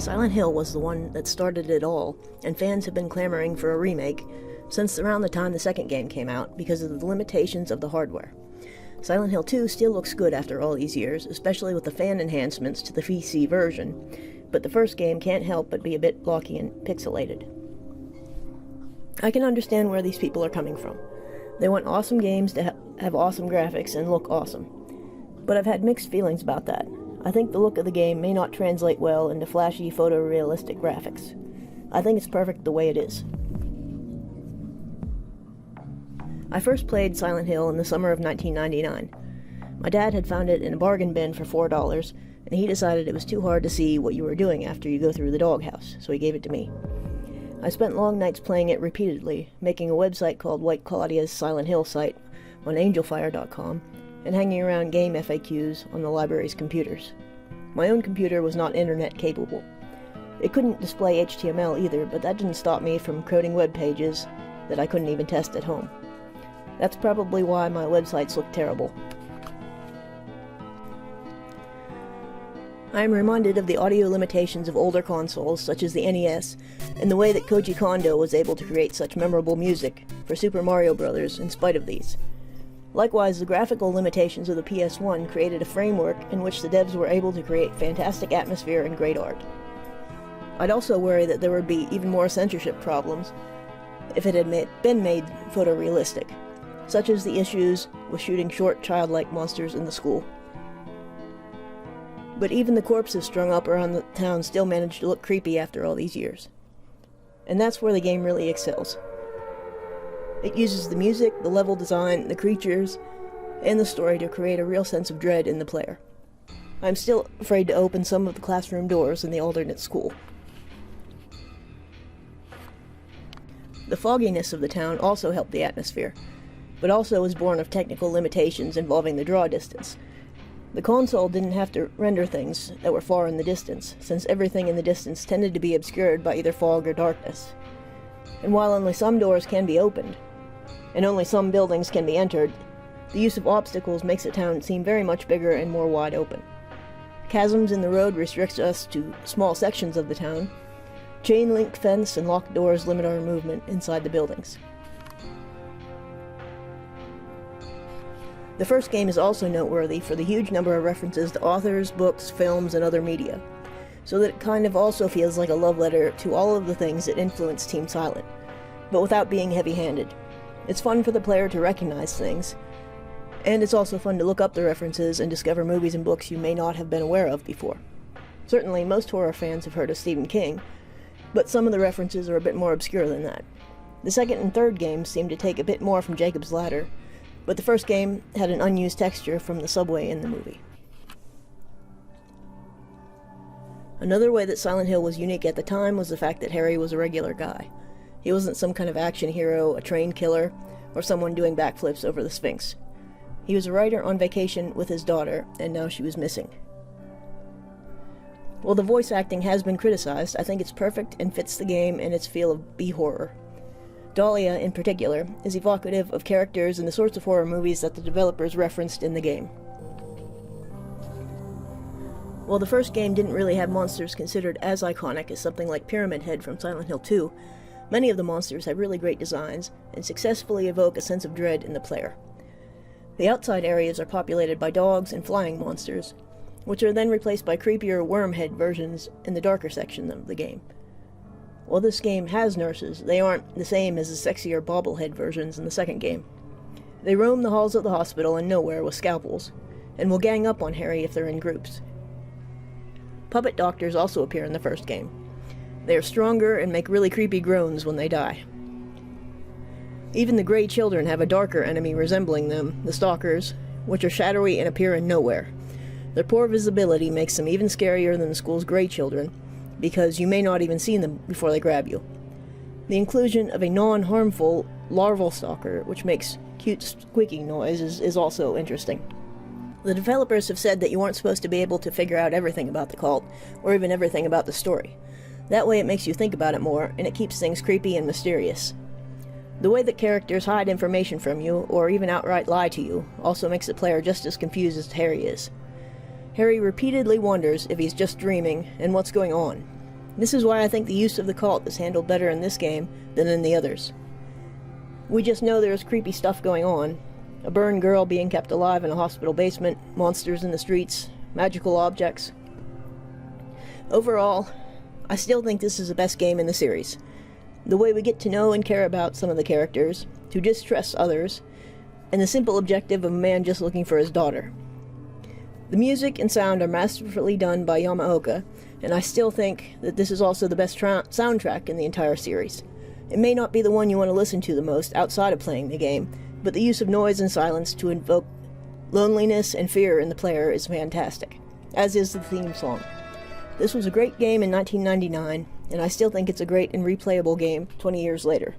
Silent Hill was the one that started it all, and fans have been clamoring for a remake since around the time the second game came out because of the limitations of the hardware. Silent Hill 2 still looks good after all these years, especially with the fan enhancements to the PC version, but the first game can't help but be a bit blocky and pixelated. I can understand where these people are coming from. They want awesome games to have awesome graphics and look awesome. But I've had mixed feelings about that. I think the look of the game may not translate well into flashy photorealistic graphics. I think it's perfect the way it is. I first played Silent Hill in the summer of 1999. My dad had found it in a bargain bin for $4, and he decided it was too hard to see what you were doing after you go through the doghouse, so he gave it to me. I spent long nights playing it repeatedly, making a website called White Claudia's Silent Hill site on angelfire.com, and hanging around game FAQs on the library's computers. My own computer was not internet capable. It couldn't display HTML either, but that didn't stop me from coding web pages that I couldn't even test at home. That's probably why my websites look terrible. I am reminded of the audio limitations of older consoles, such as the NES, and the way that Koji Kondo was able to create such memorable music for Super Mario Bros. In spite of these. Likewise, the graphical limitations of the PS1 created a framework in which the devs were able to create fantastic atmosphere and great art. I'd also worry that there would be even more censorship problems if it had been made photorealistic, such as the issues with shooting short, childlike monsters in the school. But even the corpses strung up around the town still managed to look creepy after all these years. And that's where the game really excels. It uses the music, the level design, the creatures, and the story to create a real sense of dread in the player. I'm still afraid to open some of the classroom doors in the alternate school. The fogginess of the town also helped the atmosphere, but also was born of technical limitations involving the draw distance. The console didn't have to render things that were far in the distance, since everything in the distance tended to be obscured by either fog or darkness. And while only some doors can be opened, and only some buildings can be entered, the use of obstacles makes the town seem very much bigger and more wide open. Chasms in the road restrict us to small sections of the town. Chain link fence and locked doors limit our movement inside the buildings. The first game is also noteworthy for the huge number of references to authors, books, films, and other media, so that it kind of also feels like a love letter to all of the things that influenced Team Silent, but without being heavy-handed. It's fun for the player to recognize things, and it's also fun to look up the references and discover movies and books you may not have been aware of before. Certainly, most horror fans have heard of Stephen King, but some of the references are a bit more obscure than that. The second and third games seem to take a bit more from Jacob's Ladder, but the first game had an unused texture from the subway in the movie. Another way that Silent Hill was unique at the time was the fact that Harry was a regular guy. He wasn't some kind of action hero, a trained killer, or someone doing backflips over the Sphinx. He was a writer on vacation with his daughter, and now she was missing. While the voice acting has been criticized, I think it's perfect and fits the game and its feel of B-horror. Dahlia, in particular, is evocative of characters and the sorts of horror movies that the developers referenced in the game. While the first game didn't really have monsters considered as iconic as something like Pyramid Head from Silent Hill 2, many of the monsters have really great designs and successfully evoke a sense of dread in the player. The outside areas are populated by dogs and flying monsters, which are then replaced by creepier worm-head versions in the darker section of the game. While this game has nurses, they aren't the same as the sexier bobblehead versions in the second game. They roam the halls of the hospital and nowhere with scalpels, and will gang up on Harry if they're in groups. Puppet doctors also appear in the first game. They are stronger and make really creepy groans when they die. Even the Grey Children have a darker enemy resembling them, the Stalkers, which are shadowy and appear in nowhere. Their poor visibility makes them even scarier than the school's Grey Children, because you may not even see them before they grab you. The inclusion of a non-harmful larval stalker, which makes cute squeaking noises, is also interesting. The developers have said that you aren't supposed to be able to figure out everything about the cult, or even everything about the story. That way it makes you think about it more, and it keeps things creepy and mysterious. The way that characters hide information from you, or even outright lie to you, also makes the player just as confused as Harry is. Harry repeatedly wonders if he's just dreaming and what's going on. This is why I think the use of the cult is handled better in this game than in the others. We just know there's creepy stuff going on. A burned girl being kept alive in a hospital basement, monsters in the streets, magical objects. Overall, I still think this is the best game in the series. The way we get to know and care about some of the characters, to distrust others, and the simple objective of a man just looking for his daughter. The music and sound are masterfully done by Yamaoka, and I still think that this is also the best soundtrack in the entire series. It may not be the one you want to listen to the most outside of playing the game, but the use of noise and silence to invoke loneliness and fear in the player is fantastic, as is the theme song. This was a great game in 1999, and I still think it's a great and replayable game 20 years later.